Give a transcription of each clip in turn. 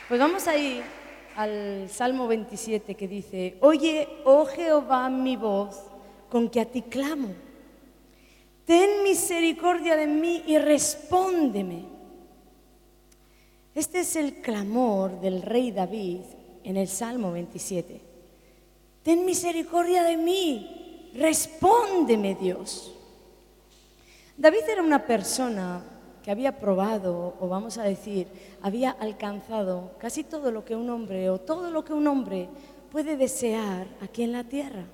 Pues vamos a ir al Salmo 27 que dice: Oye, oh Jehová, mi voz, con que a ti clamo. Ten misericordia de mí y respóndeme. Este es el clamor del rey David en el Salmo 27. Ten misericordia de mí, respóndeme, Dios. David era una persona que había probado, o vamos a decir, había alcanzado casi todo lo que un hombre o todo lo que un hombre puede desear aquí en la tierra.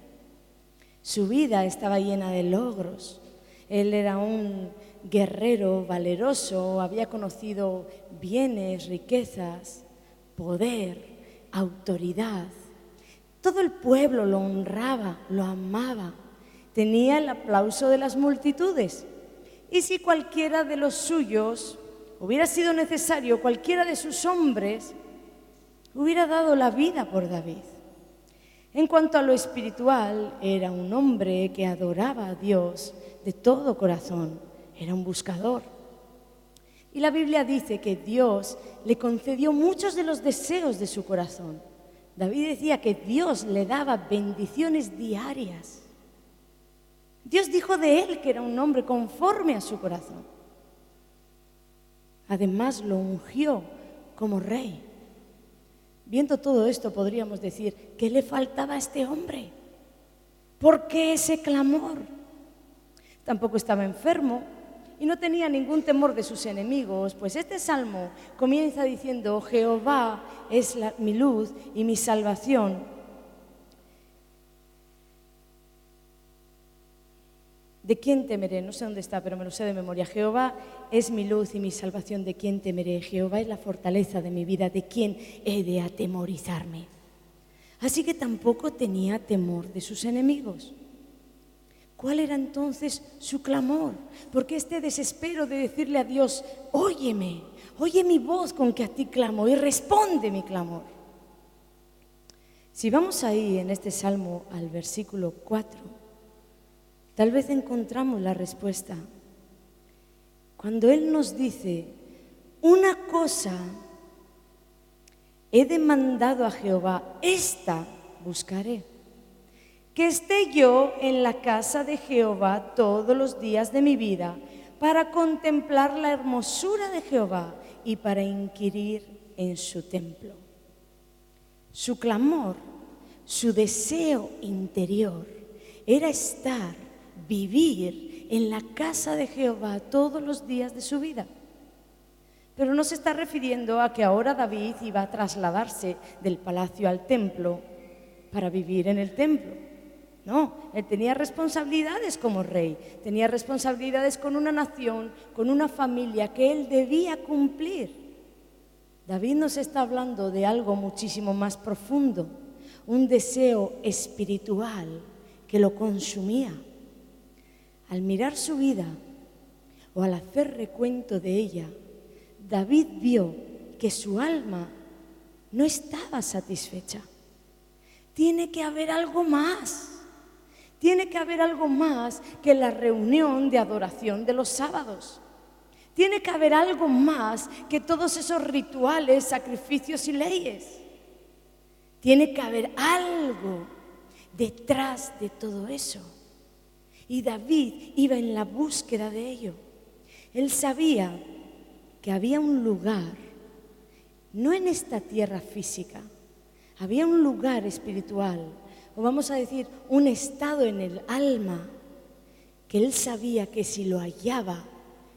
Su vida estaba llena de logros. Él era un guerrero valeroso, había conocido bienes, riquezas, poder, autoridad. Todo el pueblo lo honraba, lo amaba. Tenía el aplauso de las multitudes. Y si cualquiera de los suyos hubiera sido necesario, cualquiera de sus hombres hubiera dado la vida por David. En cuanto a lo espiritual, era un hombre que adoraba a Dios de todo corazón, era un buscador. Y la Biblia dice que Dios le concedió muchos de los deseos de su corazón. David decía que Dios le daba bendiciones diarias. Dios dijo de él que era un hombre conforme a su corazón. Además lo ungió como rey. Viendo todo esto podríamos decir, ¿qué le faltaba a este hombre? ¿Por qué ese clamor? Tampoco estaba enfermo y no tenía ningún temor de sus enemigos, pues este salmo comienza diciendo: Jehová es mi luz y mi salvación. ¿De quién temeré? No sé dónde está, pero me lo sé de memoria. Jehová es mi luz y mi salvación. ¿De quién temeré? Jehová es la fortaleza de mi vida. ¿De quién he de atemorizarme? Así que tampoco tenía temor de sus enemigos. ¿Cuál era entonces su clamor? Porque este desespero de decirle a Dios: óyeme, oye mi voz con que a ti clamo y responde mi clamor. Si vamos ahí en este salmo al versículo 4, tal vez encontramos la respuesta. Cuando Él nos dice: una cosa he demandado a Jehová, esta buscaré, que esté yo en la casa de Jehová todos los días de mi vida, para contemplar la hermosura de Jehová y para inquirir en su templo. Su clamor, su deseo interior era vivir en la casa de Jehová todos los días de su vida. Pero no se está refiriendo a que ahora David iba a trasladarse del palacio al templo para vivir en el templo. No, él tenía responsabilidades como rey, tenía responsabilidades con una nación, con una familia que él debía cumplir. David nos está hablando de algo muchísimo más profundo, un deseo espiritual que lo consumía. Al mirar su vida o al hacer recuento de ella, David vio que su alma no estaba satisfecha. Tiene que haber algo más. Tiene que haber algo más que la reunión de adoración de los sábados. Tiene que haber algo más que todos esos rituales, sacrificios y leyes. Tiene que haber algo detrás de todo eso. Y David iba en la búsqueda de ello. Él sabía que había un lugar, no en esta tierra física, había un lugar espiritual, o vamos a decir, un estado en el alma, que él sabía que si lo hallaba,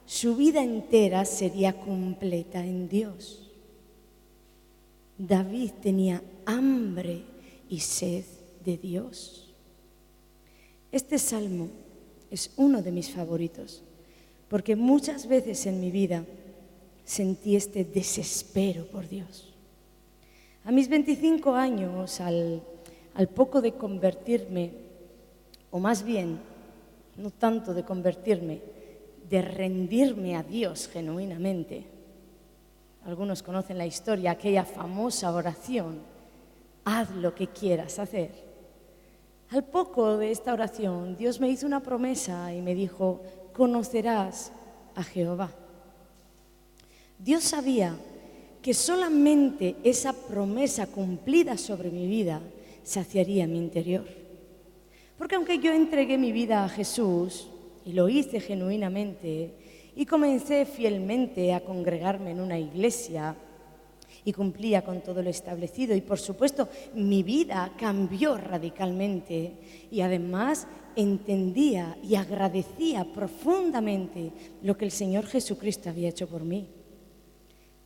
su vida entera sería completa en Dios. David tenía hambre y sed de Dios. Este salmo es uno de mis favoritos, porque muchas veces en mi vida sentí este desespero por Dios. A mis 25 años, al poco de convertirme, o más bien, no tanto de convertirme, de rendirme a Dios genuinamente. Algunos conocen la historia, aquella famosa oración: haz lo que quieras hacer. Al poco de esta oración, Dios me hizo una promesa y me dijo: conocerás a Jehová. Dios sabía que solamente esa promesa cumplida sobre mi vida saciaría mi interior. Porque aunque yo entregué mi vida a Jesús, y lo hice genuinamente, y comencé fielmente a congregarme en una iglesia, y cumplía con todo lo establecido, y por supuesto mi vida cambió radicalmente, y además entendía y agradecía profundamente lo que el Señor Jesucristo había hecho por mí.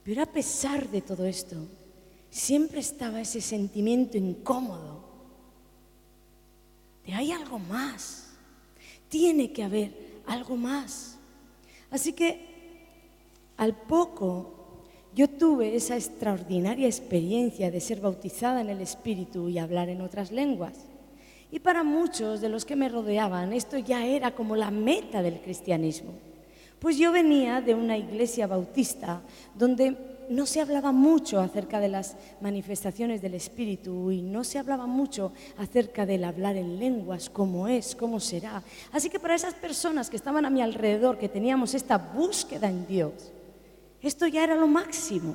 Pero a pesar de todo esto, siempre estaba ese sentimiento incómodo de hay algo más, tiene que haber algo más. Así que al poco yo tuve esa extraordinaria experiencia de ser bautizada en el Espíritu y hablar en otras lenguas. Y para muchos de los que me rodeaban, esto ya era como la meta del cristianismo. Pues yo venía de una iglesia bautista donde no se hablaba mucho acerca de las manifestaciones del Espíritu y no se hablaba mucho acerca del hablar en lenguas, cómo es, cómo será. Así que para esas personas que estaban a mi alrededor, que teníamos esta búsqueda en Dios, esto ya era lo máximo.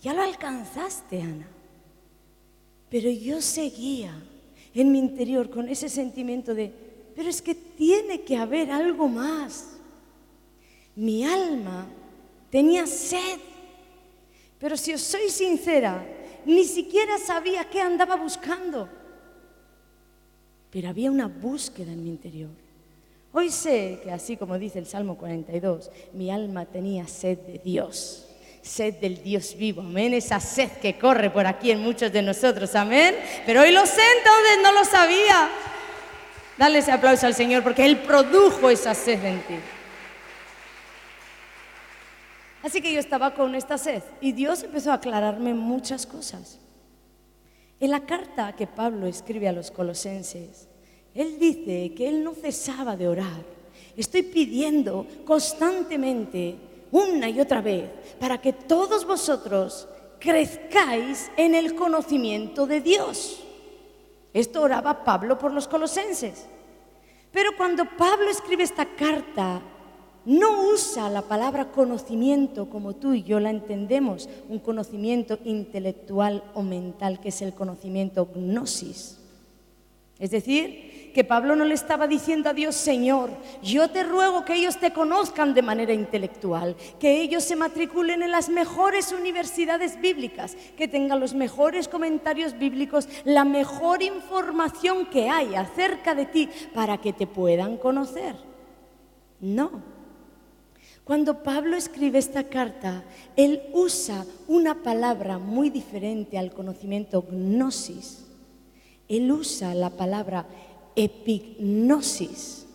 Ya lo alcanzaste, Ana. Pero yo seguía en mi interior con ese sentimiento de, pero es que tiene que haber algo más. Mi alma tenía sed, pero si os soy sincera, ni siquiera sabía qué andaba buscando. Pero había una búsqueda en mi interior. Hoy sé que, así como dice el Salmo 42, mi alma tenía sed de Dios, sed del Dios vivo, amén. Esa sed que corre por aquí en muchos de nosotros, amén. Pero hoy lo sé, entonces no lo sabía. Dale ese aplauso al Señor porque Él produjo esa sed en ti. Así que yo estaba con esta sed y Dios empezó a aclararme muchas cosas. En la carta que Pablo escribe a los colosenses, él dice que él no cesaba de orar. Estoy pidiendo constantemente, una y otra vez, para que todos vosotros crezcáis en el conocimiento de Dios. Esto oraba Pablo por los colosenses. Pero cuando Pablo escribe esta carta, no usa la palabra conocimiento como tú y yo la entendemos, un conocimiento intelectual o mental, que es el conocimiento gnosis. Es decir, que Pablo no le estaba diciendo a Dios, Señor, yo te ruego que ellos te conozcan de manera intelectual, que ellos se matriculen en las mejores universidades bíblicas, que tengan los mejores comentarios bíblicos, la mejor información que hay acerca de ti para que te puedan conocer. No. Cuando Pablo escribe esta carta, él usa una palabra muy diferente al conocimiento gnosis. Él usa la palabra epignosis,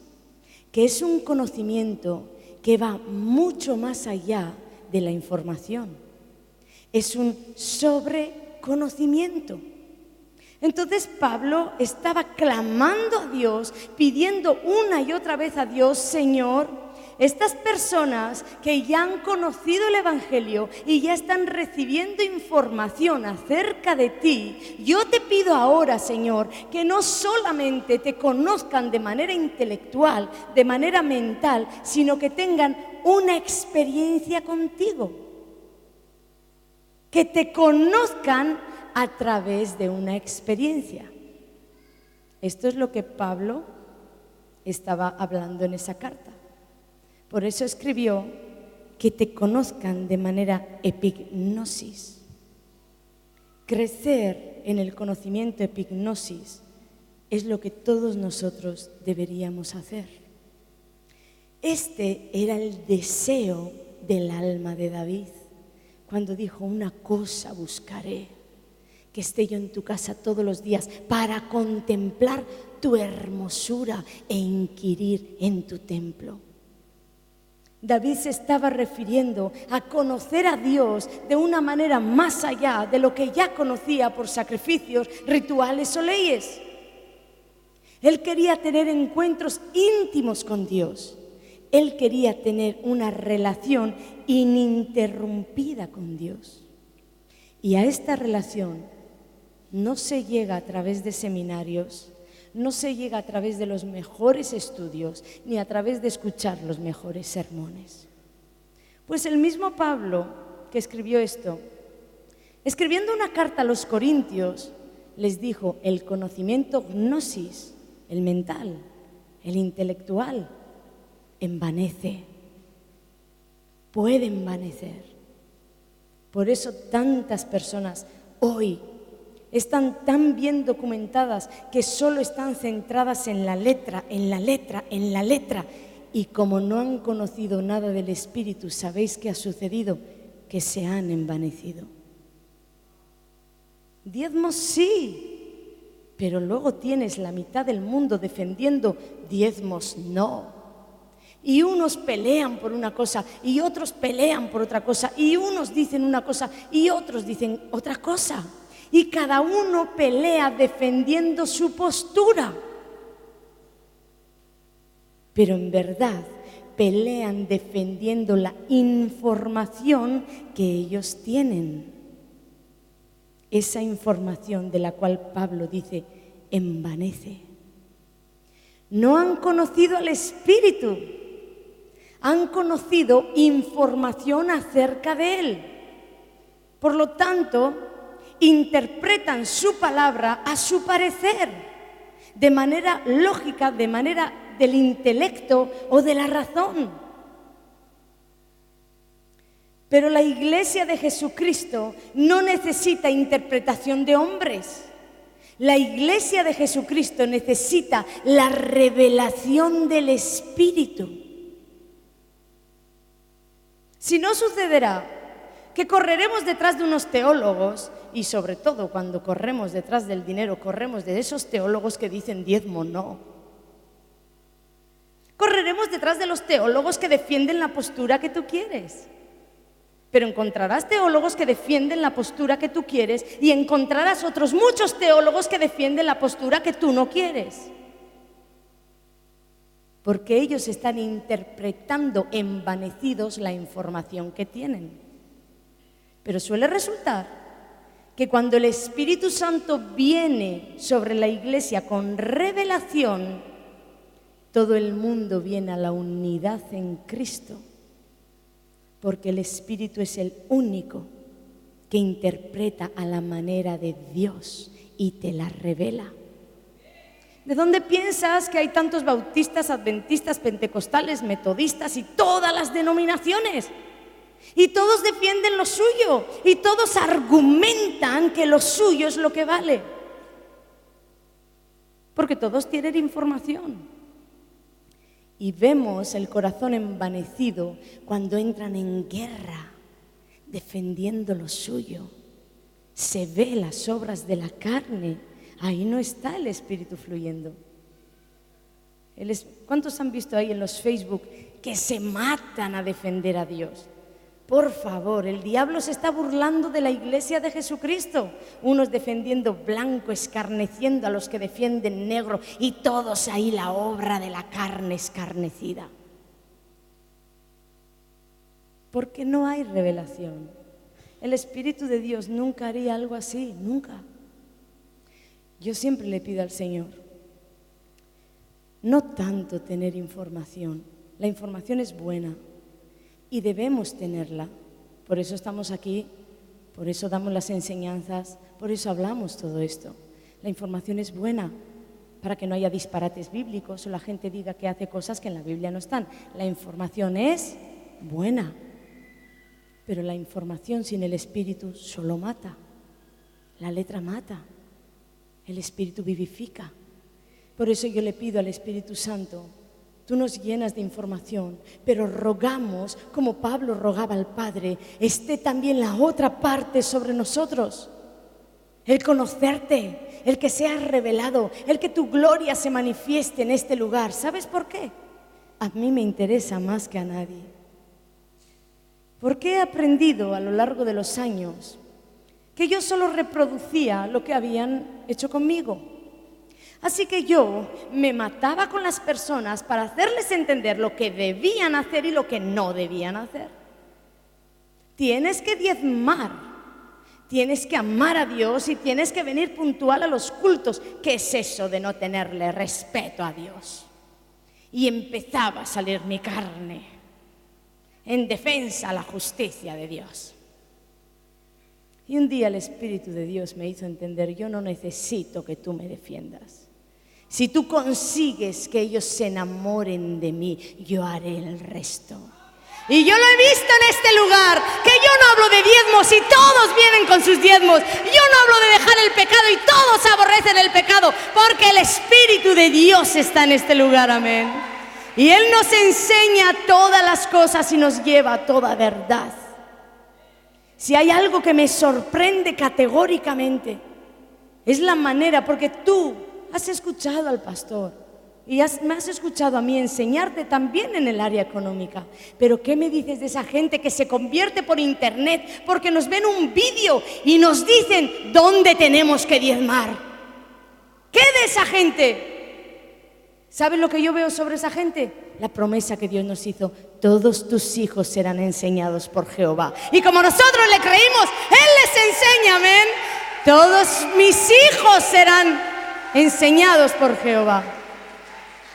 que es un conocimiento que va mucho más allá de la información. Es un sobreconocimiento. Entonces Pablo estaba clamando a Dios, pidiendo una y otra vez a Dios, Señor, estas personas que ya han conocido el Evangelio y ya están recibiendo información acerca de ti, yo te pido ahora, Señor, que no solamente te conozcan de manera intelectual, de manera mental, sino que tengan una experiencia contigo. Que te conozcan a través de una experiencia. Esto es lo que Pablo estaba hablando en esa carta. Por eso escribió que te conozcan de manera epignosis. Crecer en el conocimiento epignosis es lo que todos nosotros deberíamos hacer. Este era el deseo del alma de David cuando dijo, una cosa buscaré, que esté yo en tu casa todos los días para contemplar tu hermosura e inquirir en tu templo. David se estaba refiriendo a conocer a Dios de una manera más allá de lo que ya conocía por sacrificios, rituales o leyes. Él quería tener encuentros íntimos con Dios. Él quería tener una relación ininterrumpida con Dios. Y a esta relación no se llega a través de seminarios, no se llega a través de los mejores estudios, ni a través de escuchar los mejores sermones. Pues el mismo Pablo que escribió esto, Escribiendo una carta a los corintios, les dijo, el conocimiento gnosis, el mental, el intelectual, envanece, puede envanecer. Por eso tantas personas hoy están tan bien documentadas que solo están centradas en la letra, en la letra, en la letra. Y como no han conocido nada del Espíritu, ¿sabéis qué ha sucedido? Que se han envanecido. Diezmos sí, pero luego tienes la mitad del mundo defendiendo diezmos no. Y unos pelean por una cosa y otros pelean por otra cosa, y unos dicen una cosa y otros dicen otra cosa. Y cada uno pelea defendiendo su postura. Pero en verdad pelean defendiendo la información que ellos tienen. Esa información de la cual Pablo dice, envanece. No han conocido al Espíritu, han conocido información acerca de Él. Por lo tanto, interpretan su palabra a su parecer, de manera lógica, de manera del intelecto o de la razón. Pero la Iglesia de Jesucristo no necesita interpretación de hombres. La Iglesia de Jesucristo necesita la revelación del Espíritu. Si no, sucederá que correremos detrás de unos teólogos, y sobre todo cuando corremos detrás del dinero, corremos de esos teólogos que dicen diezmo no. Correremos detrás de los teólogos que defienden la postura que tú quieres. Pero encontrarás teólogos que defienden la postura que tú quieres y encontrarás otros muchos teólogos que defienden la postura que tú no quieres. Porque ellos están interpretando envanecidos la información que tienen. Pero suele resultar que cuando el Espíritu Santo viene sobre la Iglesia con revelación, todo el mundo viene a la unidad en Cristo. Porque el Espíritu es el único que interpreta a la manera de Dios y te la revela. ¿De dónde piensas que hay tantos bautistas, adventistas, pentecostales, metodistas y todas las denominaciones? Y todos defienden lo suyo y todos argumentan que lo suyo es lo que vale. Porque todos tienen información. Y vemos el corazón envanecido cuando entran en guerra, defendiendo lo suyo. Se ve las obras de la carne, ahí no está el Espíritu fluyendo. ¿Cuántos han visto ahí en los Facebook que se matan a defender a Dios? Por favor, el diablo se está burlando de la Iglesia de Jesucristo. Unos defendiendo blanco, escarneciendo a los que defienden negro, y todos ahí la obra de la carne escarnecida. Porque no hay revelación. El Espíritu de Dios nunca haría algo así, nunca. Yo siempre le pido al Señor, no tanto tener información. La información es buena. Y debemos tenerla. Por eso estamos aquí, por eso damos las enseñanzas, por eso hablamos todo esto. La información es buena para que no haya disparates bíblicos o la gente diga que hace cosas que en la Biblia no están. La información es buena, pero la información sin el Espíritu solo mata. La letra mata, el Espíritu vivifica. Por eso yo le pido al Espíritu Santo, tú nos llenas de información, pero rogamos, como Pablo rogaba al Padre, esté también la otra parte sobre nosotros. El conocerte, el que seas revelado, el que tu gloria se manifieste en este lugar. ¿Sabes por qué? A mí me interesa más que a nadie. Porque he aprendido a lo largo de los años que yo solo reproducía lo que habían hecho conmigo. Así que yo me mataba con las personas para hacerles entender lo que debían hacer y lo que no debían hacer. Tienes que diezmar, tienes que amar a Dios y tienes que venir puntual a los cultos. ¿Qué es eso de no tenerle respeto a Dios? Y empezaba a salir mi carne en defensa a la justicia de Dios. Y un día el Espíritu de Dios me hizo entender, yo no necesito que tú me defiendas. Si tú consigues que ellos se enamoren de mí, yo haré el resto. Y yo lo he visto en este lugar, que yo no hablo de diezmos y todos vienen con sus diezmos. Yo no hablo de dejar el pecado y todos aborrecen el pecado, porque el Espíritu de Dios está en este lugar, amén. Y Él nos enseña todas las cosas y nos lleva a toda verdad. Si hay algo que me sorprende categóricamente, es la manera, porque tú has escuchado al pastor y me has escuchado a mí enseñarte también en el área económica. Pero ¿qué me dices de esa gente que se convierte por internet porque nos ven un vídeo y nos dicen dónde tenemos que diezmar? ¿Qué de esa gente? ¿Sabes lo que yo veo sobre esa gente? La promesa que Dios nos hizo: todos tus hijos serán enseñados por Jehová. Y como nosotros le creímos, Él les enseña, amén. Todos mis hijos serán enseñados por Jehová.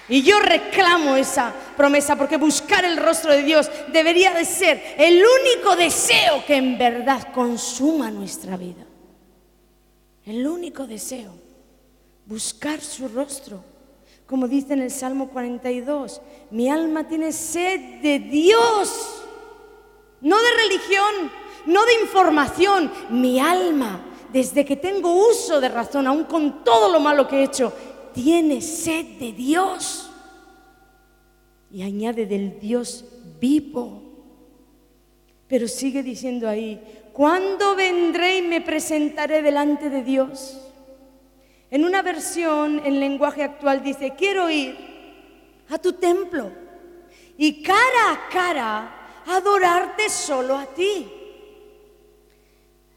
Y yo reclamo esa promesa, porque buscar el rostro de Dios debería de ser el único deseo que en verdad consuma nuestra vida. El único deseo, buscar su rostro. Como dice en el Salmo 42, mi alma tiene sed de Dios, no de religión, no de información. Mi alma, desde que tengo uso de razón, aún con todo lo malo que he hecho, tiene sed de Dios. Y añade, del Dios vivo. Pero sigue diciendo ahí: ¿cuándo vendré y me presentaré delante de Dios? En una versión, en lenguaje actual, dice: quiero ir a tu templo y cara a cara adorarte solo a ti.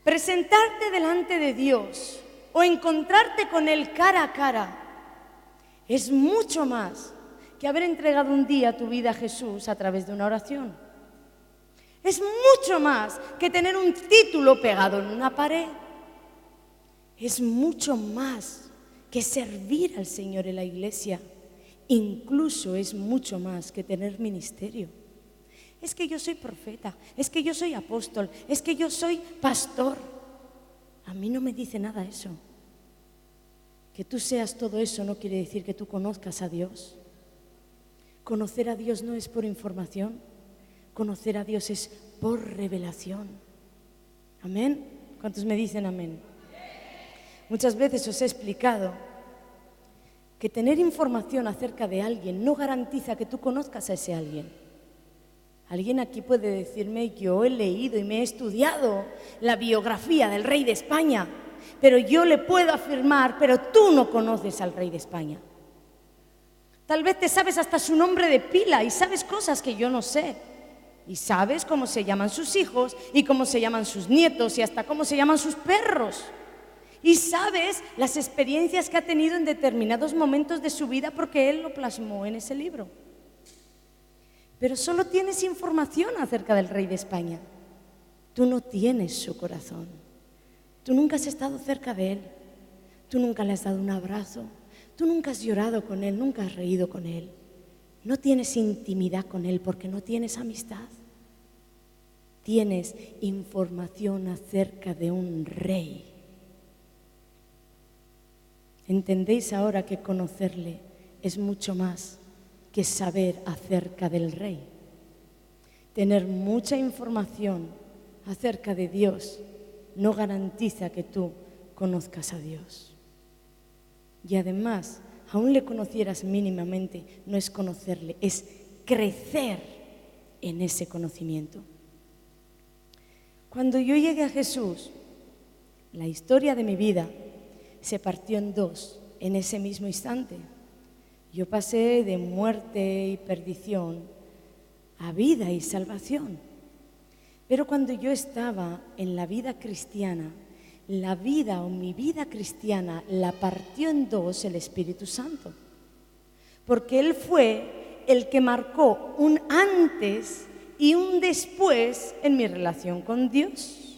Presentarte delante de Dios o encontrarte con Él cara a cara es mucho más que haber entregado un día tu vida a Jesús a través de una oración. Es mucho más que tener un título pegado en una pared. Es mucho más que servir al Señor en la iglesia. Incluso es mucho más que tener ministerio. Es que yo soy profeta, es que yo soy apóstol, es que yo soy pastor. A mí no me dice nada eso. Que tú seas todo eso no quiere decir que tú conozcas a Dios. Conocer a Dios no es por información, conocer a Dios es por revelación. ¿Amén? ¿Cuántos me dicen amén? Muchas veces os he explicado que tener información acerca de alguien no garantiza que tú conozcas a ese alguien. Alguien aquí puede decirme: yo he leído y me he estudiado la biografía del rey de España, pero yo le puedo afirmar, pero tú no conoces al rey de España. Tal vez te sabes hasta su nombre de pila y sabes cosas que yo no sé. Y sabes cómo se llaman sus hijos y cómo se llaman sus nietos y hasta cómo se llaman sus perros. Y sabes las experiencias que ha tenido en determinados momentos de su vida porque Él lo plasmó en ese libro. Pero solo tienes información acerca del rey de España. Tú no tienes su corazón. Tú nunca has estado cerca de Él. Tú nunca le has dado un abrazo. Tú nunca has llorado con Él, nunca has reído con Él. No tienes intimidad con Él porque no tienes amistad. Tienes información acerca de un rey. ¿Entendéis ahora que conocerle es mucho más que saber acerca del rey? Tener mucha información acerca de Dios no garantiza que tú conozcas a Dios. Y además, aún le conocieras mínimamente, no es conocerle, es crecer en ese conocimiento. Cuando yo llegué a Jesús, la historia de mi vida se partió en dos en ese mismo instante. Yo pasé de muerte y perdición a vida y salvación. Pero cuando yo estaba en la vida cristiana, la vida o mi vida cristiana la partió en dos el Espíritu Santo. Porque Él fue el que marcó un antes y un después en mi relación con Dios.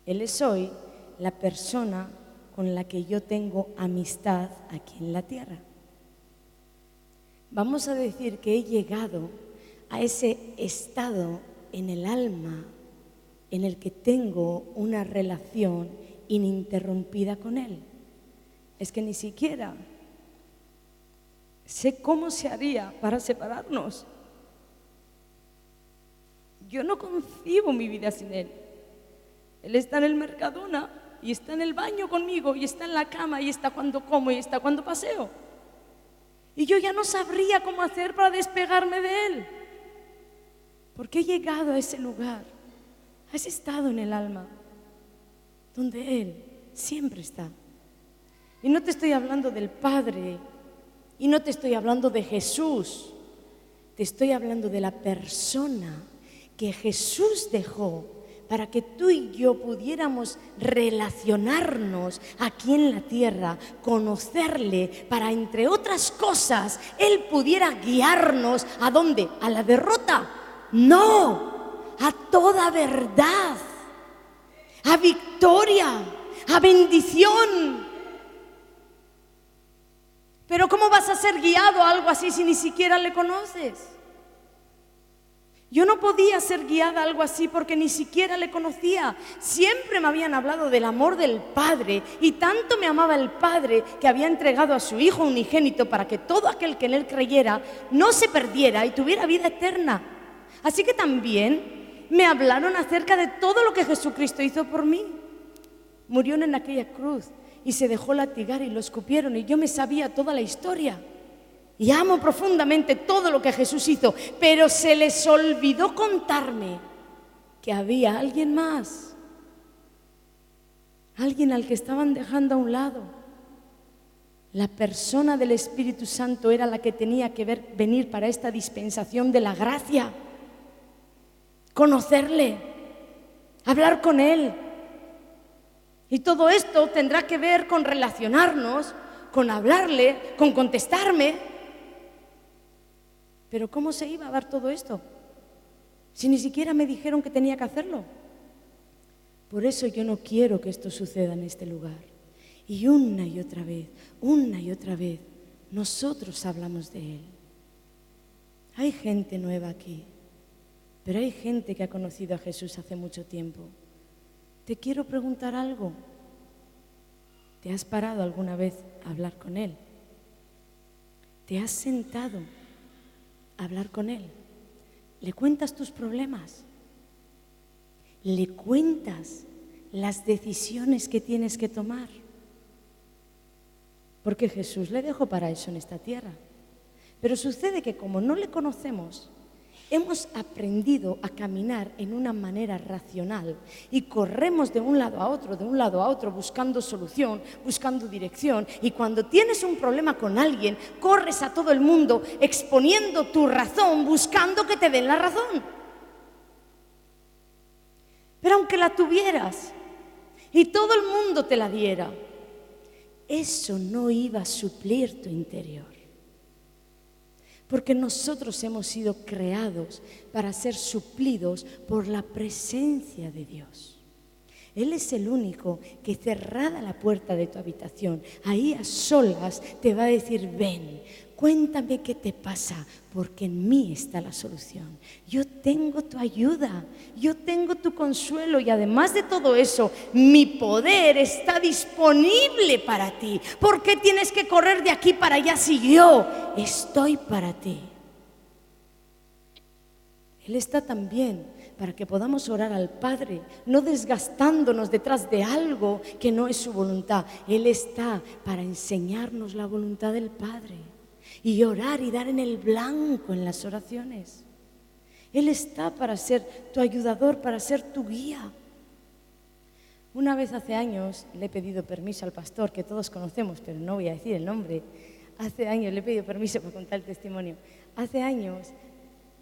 Él es hoy la persona con la que yo tengo amistad aquí en la tierra. Vamos a decir que he llegado a ese estado en el alma en el que tengo una relación ininterrumpida con Él. Es que ni siquiera sé cómo se haría para separarnos. Yo no concibo mi vida sin Él. Él está en el Mercadona y está en el baño conmigo y está en la cama y está cuando como y está cuando paseo. Y yo ya no sabría cómo hacer para despegarme de Él. Porque he llegado a ese lugar, a ese estado en el alma, donde Él siempre está. Y no te estoy hablando del Padre, y no te estoy hablando de Jesús, te estoy hablando de la persona que Jesús dejó para que tú y yo pudiéramos relacionarnos aquí en la tierra, conocerle, para entre otras cosas, Él pudiera guiarnos ¿a dónde? ¿A la derrota? No, a toda verdad, a victoria, a bendición. Pero ¿cómo vas a ser guiado a algo así si ni siquiera le conoces? Yo no podía ser guiada a algo así porque ni siquiera le conocía. Siempre me habían hablado del amor del Padre y tanto me amaba el Padre que había entregado a su Hijo unigénito para que todo aquel que en Él creyera no se perdiera y tuviera vida eterna. Así que también me hablaron acerca de todo lo que Jesucristo hizo por mí. Murió en aquella cruz y se dejó latigar y lo escupieron y yo me sabía toda la historia. Y amo profundamente todo lo que Jesús hizo, pero se les olvidó contarme que había alguien más, alguien al que estaban dejando a un lado. La persona del Espíritu Santo era la que tenía que venir para esta dispensación de la gracia, conocerle, hablar con Él. Y todo esto tendrá que ver con relacionarnos, con hablarle, con contestarme. Pero ¿cómo se iba a dar todo esto? Si ni siquiera me dijeron que tenía que hacerlo. Por eso yo no quiero que esto suceda en este lugar. Y una y otra vez, nosotros hablamos de Él. Hay gente nueva aquí, pero hay gente que ha conocido a Jesús hace mucho tiempo. Te quiero preguntar algo. ¿Te has parado alguna vez a hablar con Él? ¿Te has sentado a hablar con Él? ¿Le cuentas tus problemas? ¿Le cuentas las decisiones que tienes que tomar? Porque Jesús le dejó para eso en esta tierra. Pero sucede que como no le conocemos, hemos aprendido a caminar en una manera racional y corremos de un lado a otro, buscando solución, buscando dirección. Y cuando tienes un problema con alguien, corres a todo el mundo exponiendo tu razón, buscando que te den la razón. Pero aunque la tuvieras y todo el mundo te la diera, eso no iba a suplir tu interior. Porque nosotros hemos sido creados para ser suplidos por la presencia de Dios. Él es el único que cerrada la puerta de tu habitación, ahí a solas te va a decir: ven, cuéntame qué te pasa, porque en mí está la solución. Yo tengo tu ayuda, yo tengo tu consuelo y además de todo eso, mi poder está disponible para ti. ¿Por qué tienes que correr de aquí para allá si yo estoy para ti? Él está también para que podamos orar al Padre, no desgastándonos detrás de algo que no es su voluntad. Él está para enseñarnos la voluntad del Padre y orar y dar en el blanco en las oraciones. Él está para ser tu ayudador, para ser tu guía. Una vez hace años le he pedido permiso al pastor, que todos conocemos, pero no voy a decir el nombre. Hace años le he pedido permiso para contar el testimonio. Hace años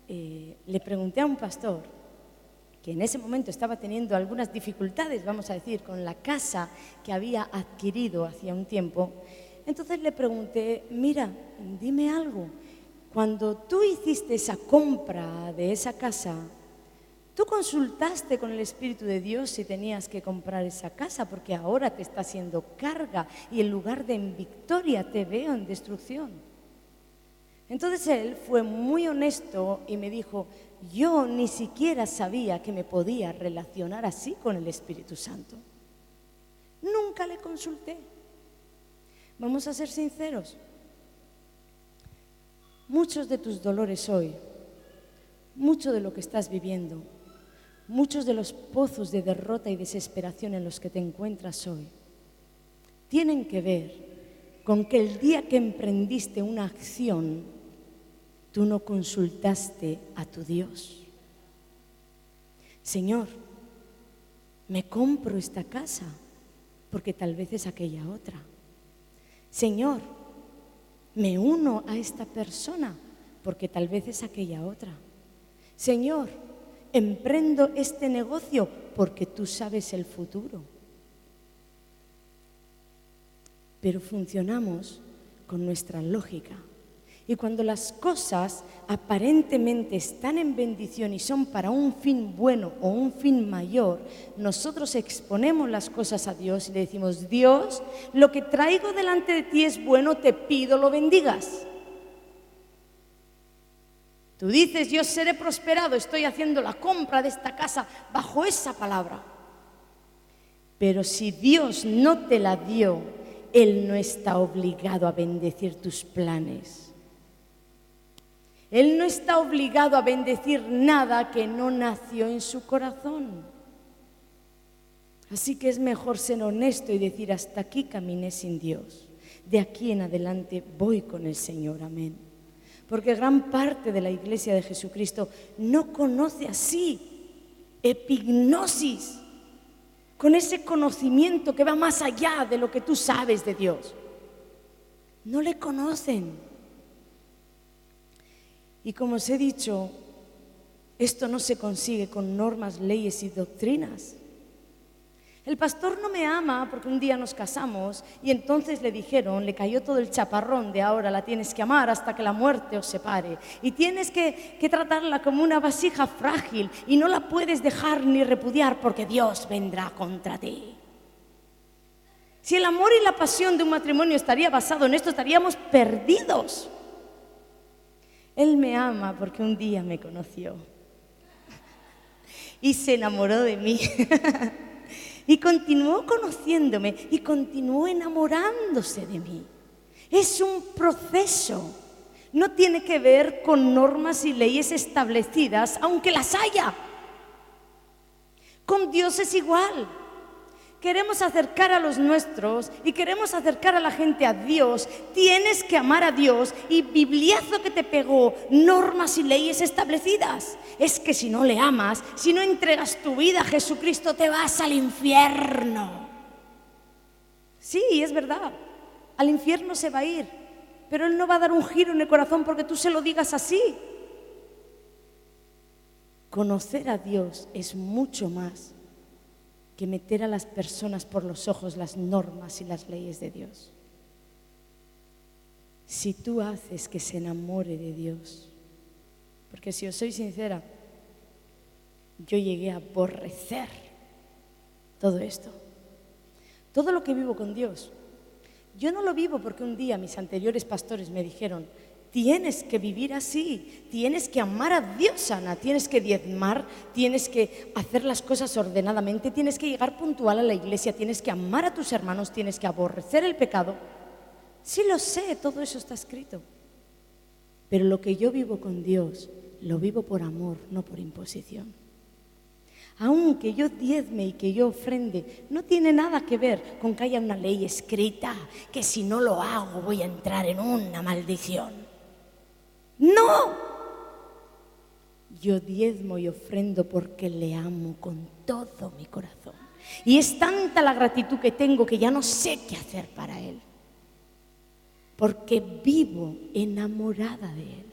le pregunté a un pastor que en ese momento estaba teniendo algunas dificultades, vamos a decir, con la casa que había adquirido hacía un tiempo. Entonces le pregunté: mira, dime algo, cuando tú hiciste esa compra de esa casa, ¿tú consultaste con el Espíritu de Dios si tenías que comprar esa casa? Porque ahora te está haciendo carga y en lugar de en victoria te veo en destrucción. Entonces él fue muy honesto y me dijo, yo ni siquiera sabía que me podía relacionar así con el Espíritu Santo. Nunca le consulté. Vamos a ser sinceros. Muchos de tus dolores hoy, mucho de lo que estás viviendo, muchos de los pozos de derrota y desesperación en los que te encuentras hoy, tienen que ver con que el día que emprendiste una acción, tú no consultaste a tu Dios. Señor, me compro esta casa porque tal vez es aquella otra. Señor, me uno a esta persona porque tal vez es aquella otra. Señor, emprendo este negocio porque tú sabes el futuro. Pero funcionamos con nuestra lógica. Y cuando las cosas aparentemente están en bendición y son para un fin bueno o un fin mayor, nosotros exponemos las cosas a Dios y le decimos, Dios, lo que traigo delante de ti es bueno, te pido lo bendigas. Tú dices, yo seré prosperado, estoy haciendo la compra de esta casa bajo esa palabra. Pero si Dios no te la dio, Él no está obligado a bendecir tus planes. Él no está obligado a bendecir nada que no nació en su corazón. Así que es mejor ser honesto y decir, hasta aquí caminé sin Dios. De aquí en adelante voy con el Señor, amén. Porque gran parte de la Iglesia de Jesucristo no conoce así epignosis, con ese conocimiento que va más allá de lo que tú sabes de Dios. No le conocen. Y como os he dicho, esto no se consigue con normas, leyes y doctrinas. El pastor no me ama porque un día nos casamos y entonces le dijeron, le cayó todo el chaparrón de ahora la tienes que amar hasta que la muerte os separe. Y tienes que tratarla como una vasija frágil y no la puedes dejar ni repudiar porque Dios vendrá contra ti. Si el amor y la pasión de un matrimonio estaría basado en esto, estaríamos perdidos. Él me ama porque un día me conoció y se enamoró de mí y continuó conociéndome y continuó enamorándose de mí. Es un proceso, no tiene que ver con normas y leyes establecidas, aunque las haya. Con Dios es igual. Queremos acercar a los nuestros y queremos acercar a la gente a Dios. Tienes que amar a Dios y bibliazo que te pegó, normas y leyes establecidas. Es que si no le amas, si no entregas tu vida a Jesucristo, te vas al infierno. Sí, es verdad, al infierno se va a ir, pero Él no va a dar un giro en el corazón porque tú se lo digas así. Conocer a Dios es mucho más que meter a las personas por los ojos las normas y las leyes de Dios. Si tú haces que se enamore de Dios, porque si os soy sincera, yo llegué a aborrecer todo esto, todo lo que vivo con Dios. Yo no lo vivo porque un día mis anteriores pastores me dijeron, tienes que vivir así, tienes que amar a Dios, Ana, tienes que diezmar, tienes que hacer las cosas ordenadamente, tienes que llegar puntual a la iglesia, tienes que amar a tus hermanos, tienes que aborrecer el pecado. Sí lo sé, todo eso está escrito. Pero lo que yo vivo con Dios, lo vivo por amor, no por imposición. Aunque yo diezme y que yo ofrende, no tiene nada que ver con que haya una ley escrita, que si no lo hago voy a entrar en una maldición. No, yo diezmo y ofrendo porque le amo con todo mi corazón. Y es tanta la gratitud que tengo que ya no sé qué hacer para Él. Porque vivo enamorada de Él.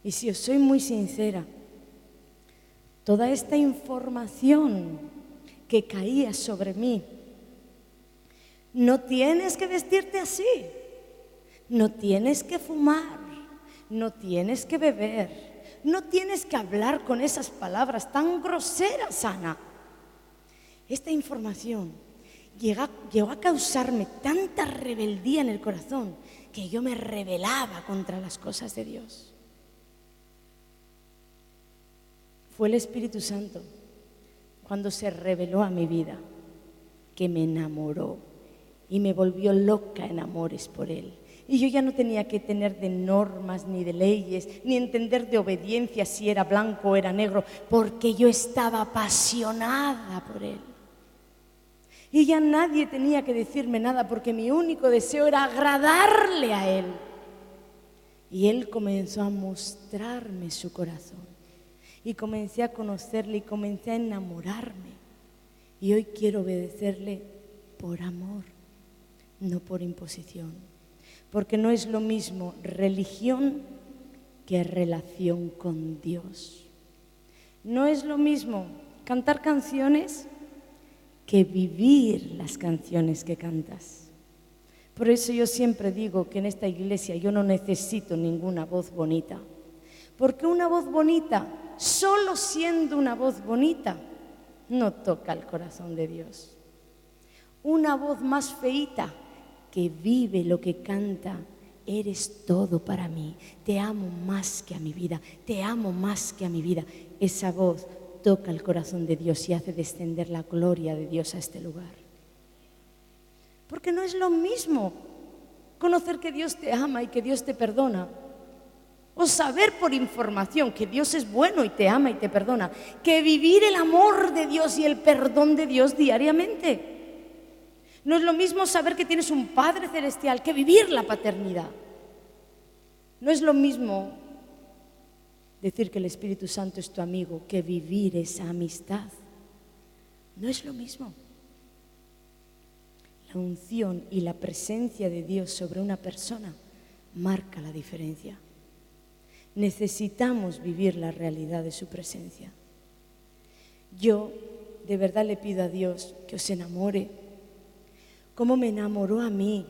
Y si os soy muy sincera, toda esta información que caía sobre mí, no tienes que vestirte así. No tienes que fumar, no tienes que beber, no tienes que hablar con esas palabras tan groseras, Ana. Esta información llegó a causarme tanta rebeldía en el corazón que yo me rebelaba contra las cosas de Dios. Fue el Espíritu Santo, cuando se reveló a mi vida, que me enamoró y me volvió loca en amores por Él. Y yo ya no tenía que tener de normas ni de leyes, ni entender de obediencia si era blanco o era negro, porque yo estaba apasionada por Él. Y ya nadie tenía que decirme nada, porque mi único deseo era agradarle a Él. Y Él comenzó a mostrarme su corazón. Y comencé a conocerle y comencé a enamorarme. Y hoy quiero obedecerle por amor, no por imposición. Porque no es lo mismo religión que relación con Dios. No es lo mismo cantar canciones que vivir las canciones que cantas. Por eso yo siempre digo que en esta iglesia yo no necesito ninguna voz bonita. Porque una voz bonita, solo siendo una voz bonita, no toca el corazón de Dios. Una voz más feíta, que vive lo que canta, eres todo para mí, te amo más que a mi vida, te amo más que a mi vida. Esa voz toca el corazón de Dios y hace descender la gloria de Dios a este lugar. Porque no es lo mismo conocer que Dios te ama y que Dios te perdona, o saber por información que Dios es bueno y te ama y te perdona, que vivir el amor de Dios y el perdón de Dios diariamente. No es lo mismo saber que tienes un Padre Celestial que vivir la paternidad. No es lo mismo decir que el Espíritu Santo es tu amigo que vivir esa amistad. No es lo mismo. La unción y la presencia de Dios sobre una persona marca la diferencia. Necesitamos vivir la realidad de su presencia. Yo de verdad le pido a Dios que os enamore, como me enamoró a mí.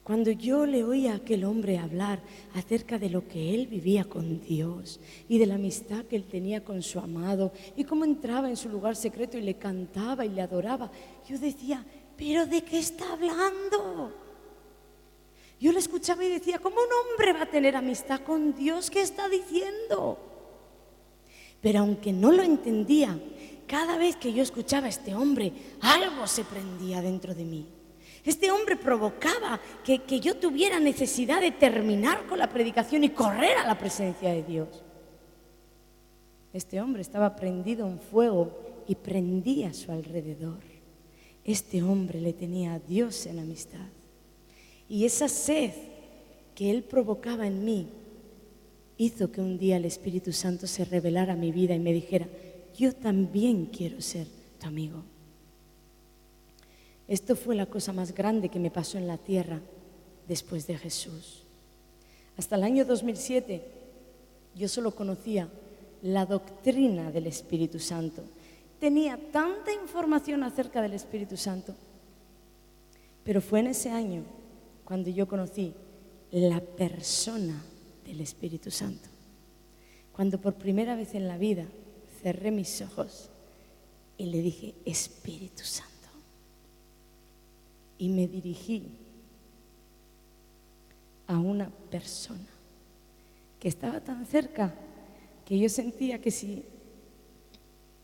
Cuando yo le oía a aquel hombre hablar acerca de lo que él vivía con Dios y de la amistad que él tenía con su amado y cómo entraba en su lugar secreto y le cantaba y le adoraba, yo decía, ¿pero de qué está hablando? Yo le escuchaba y decía, ¿cómo un hombre va a tener amistad con Dios? ¿Qué está diciendo? Pero aunque no lo entendía, cada vez que yo escuchaba a este hombre, algo se prendía dentro de mí. Este hombre provocaba que yo tuviera necesidad de terminar con la predicación y correr a la presencia de Dios. Este hombre estaba prendido en fuego y prendía a su alrededor. Este hombre le tenía a Dios en amistad. Y esa sed que él provocaba en mí hizo que un día el Espíritu Santo se revelara a mi vida y me dijera, yo también quiero ser tu amigo. Esto fue la cosa más grande que me pasó en la tierra después de Jesús. Hasta el año 2007 yo solo conocía la doctrina del Espíritu Santo. Tenía tanta información acerca del Espíritu Santo, pero fue en ese año cuando yo conocí la persona del Espíritu Santo. Cuando por primera vez en la vida cerré mis ojos y le dije, Espíritu Santo. Y me dirigí a una persona que estaba tan cerca que yo sentía que si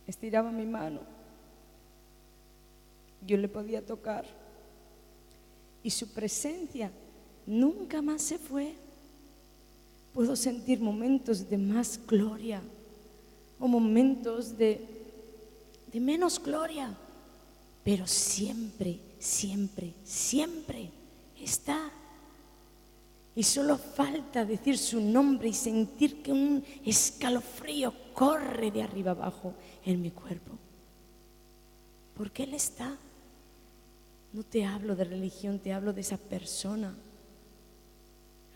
estiraba mi mano, yo le podía tocar. Y su presencia nunca más se fue. Puedo sentir momentos de más gloria o momentos de menos gloria, pero siempre, siempre, siempre está. Y solo falta decir su nombre y sentir que un escalofrío corre de arriba abajo en mi cuerpo. Porque Él está. No te hablo de religión, te hablo de esa persona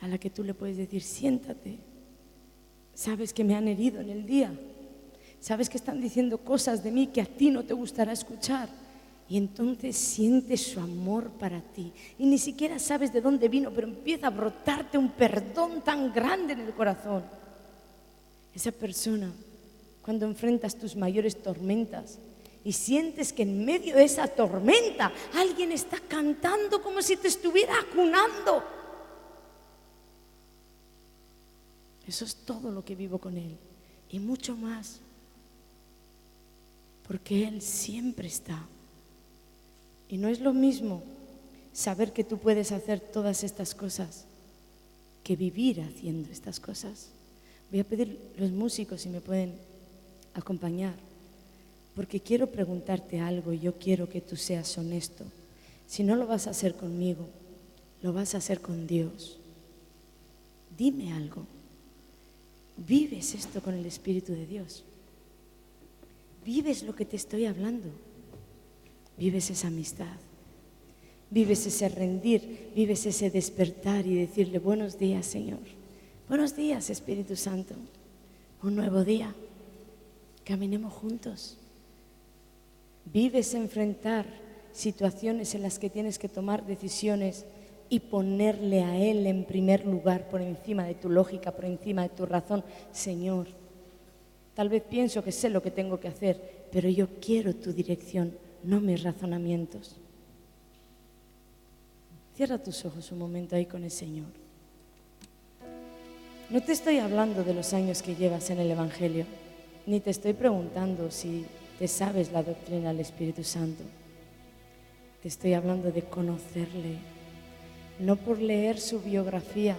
a la que tú le puedes decir, siéntate. Sabes que me han herido en el día. Sabes que están diciendo cosas de mí que a ti no te gustará escuchar. Y entonces sientes su amor para ti. Y ni siquiera sabes de dónde vino, pero empieza a brotarte un perdón tan grande en el corazón. Esa persona, cuando enfrentas tus mayores tormentas y sientes que en medio de esa tormenta alguien está cantando como si te estuviera acunando. Eso es todo lo que vivo con Él y mucho más, porque Él siempre está. Y no es lo mismo saber que tú puedes hacer todas estas cosas que vivir haciendo estas cosas. Voy a pedir a los músicos si me pueden acompañar, porque quiero preguntarte algo y yo quiero que tú seas honesto. Si no lo vas a hacer conmigo, lo vas a hacer con Dios. Dime algo. ¿Vives esto con el Espíritu de Dios? ¿Vives lo que te estoy hablando? ¿Vives esa amistad? ¿Vives ese rendir? ¿Vives ese despertar y decirle buenos días, Señor? Buenos días, Espíritu Santo. Un nuevo día. Caminemos juntos. ¿Vives enfrentar situaciones en las que tienes que tomar decisiones y ponerle a Él en primer lugar, por encima de tu lógica, por encima de tu razón? Señor, tal vez pienso que sé lo que tengo que hacer, pero yo quiero tu dirección, no mis razonamientos. Cierra tus ojos un momento ahí con el Señor. No te estoy hablando de los años que llevas en el Evangelio, ni te estoy preguntando si te sabes la doctrina del Espíritu Santo. Te estoy hablando de conocerle, no por leer su biografía,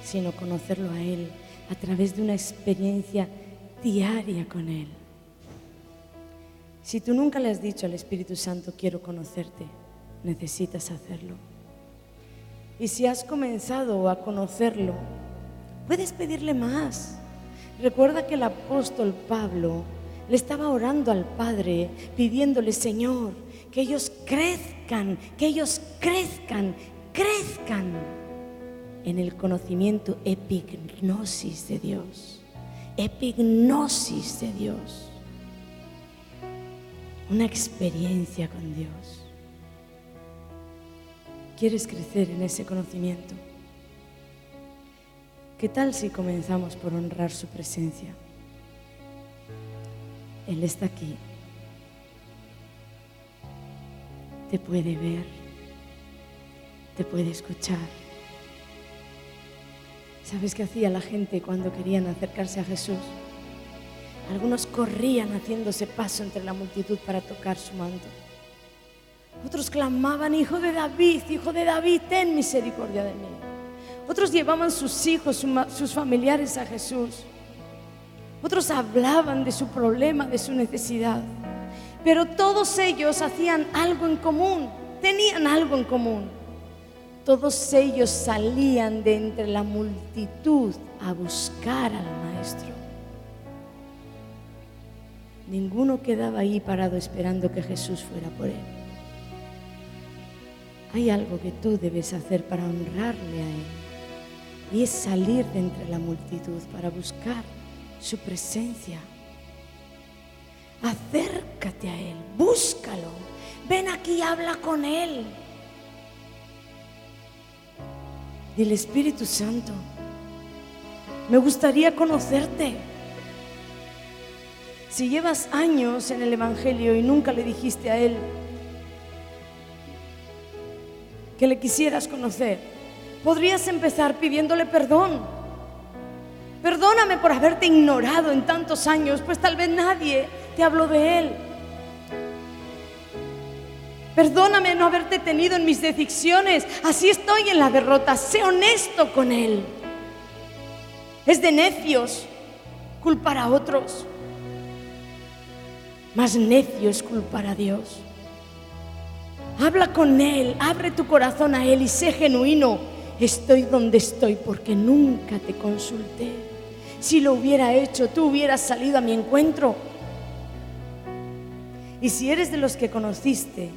sino conocerlo a Él a través de una experiencia diaria con Él. Si tú nunca le has dicho al Espíritu Santo, quiero conocerte, necesitas hacerlo. Y si has comenzado a conocerlo, puedes pedirle más. Recuerda que el apóstol Pablo le estaba orando al Padre, pidiéndole, Señor, que ellos crezcan en el conocimiento epignosis de Dios. Epignosis de Dios. Una experiencia con Dios. ¿Quieres crecer en ese conocimiento? ¿Qué tal si comenzamos por honrar su presencia? Él está aquí. Te puede ver, te puede escuchar. ¿Sabes qué hacía la gente cuando querían acercarse a Jesús? Algunos corrían haciéndose paso entre la multitud para tocar su manto. Otros clamaban, Hijo de David, ten misericordia de mí. Otros llevaban sus hijos, sus familiares a Jesús. Otros hablaban de su problema, de su necesidad. Pero todos ellos hacían algo en común, tenían algo en común. Todos ellos salían de entre la multitud a buscar al Maestro. Ninguno quedaba ahí parado esperando que Jesús fuera por él. Hay algo que tú debes hacer para honrarle a Él, y es salir de entre la multitud para buscar su presencia. Acércate a Él, búscalo, ven aquí y habla con Él. Dile, Espíritu Santo, me gustaría conocerte. Si llevas años en el Evangelio y nunca le dijiste a Él que le quisieras conocer, podrías empezar pidiéndole perdón. Perdóname por haberte ignorado en tantos años, pues tal vez nadie te habló de Él. Perdóname no haberte tenido en mis decisiones, así estoy en la derrota. Sé honesto con Él. Es de necios culpar a otros, más necio es culpar a Dios. Habla con Él, abre tu corazón a Él y sé genuino. Estoy donde estoy porque nunca te consulté. Si lo hubiera hecho, tú hubieras salido a mi encuentro. Y si eres de los que conociste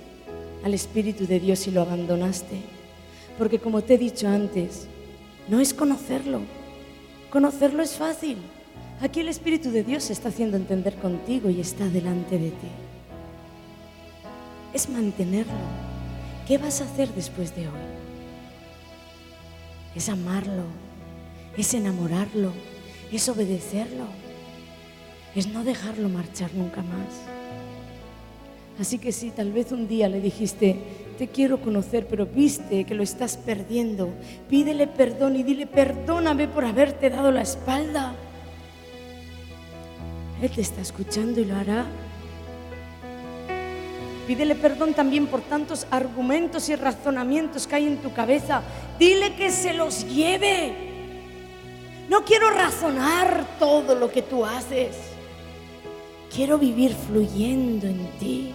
al Espíritu de Dios y lo abandonaste, porque como te he dicho antes, no es conocerlo. Conocerlo es fácil. Aquí el Espíritu de Dios se está haciendo entender contigo y está delante de ti. Es mantenerlo. ¿Qué vas a hacer después de hoy? Es amarlo, es enamorarlo, es obedecerlo, es no dejarlo marchar nunca más. Así que si tal vez un día le dijiste, te quiero conocer, pero viste que lo estás perdiendo, pídele perdón y dile, perdóname por haberte dado la espalda. Él te está escuchando y lo hará. Pídele perdón también por tantos argumentos y razonamientos que hay en tu cabeza. Dile que se los lleve. No quiero razonar todo lo que tú haces. Quiero vivir fluyendo en ti.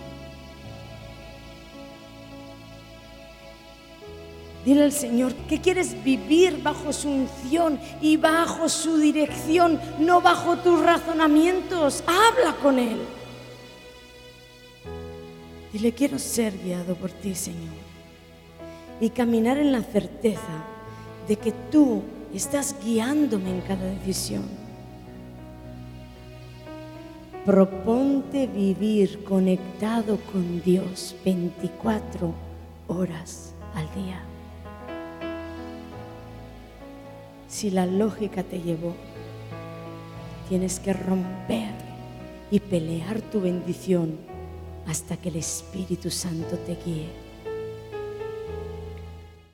Dile al Señor que quieres vivir bajo su unción y bajo su dirección, no bajo tus razonamientos. Habla con Él. Dile, quiero ser guiado por ti, Señor, y caminar en la certeza de que tú estás guiándome en cada decisión. Proponte vivir conectado con Dios 24 horas al día. Si la lógica te llevó, tienes que romper y pelear tu bendición hasta que el Espíritu Santo te guíe.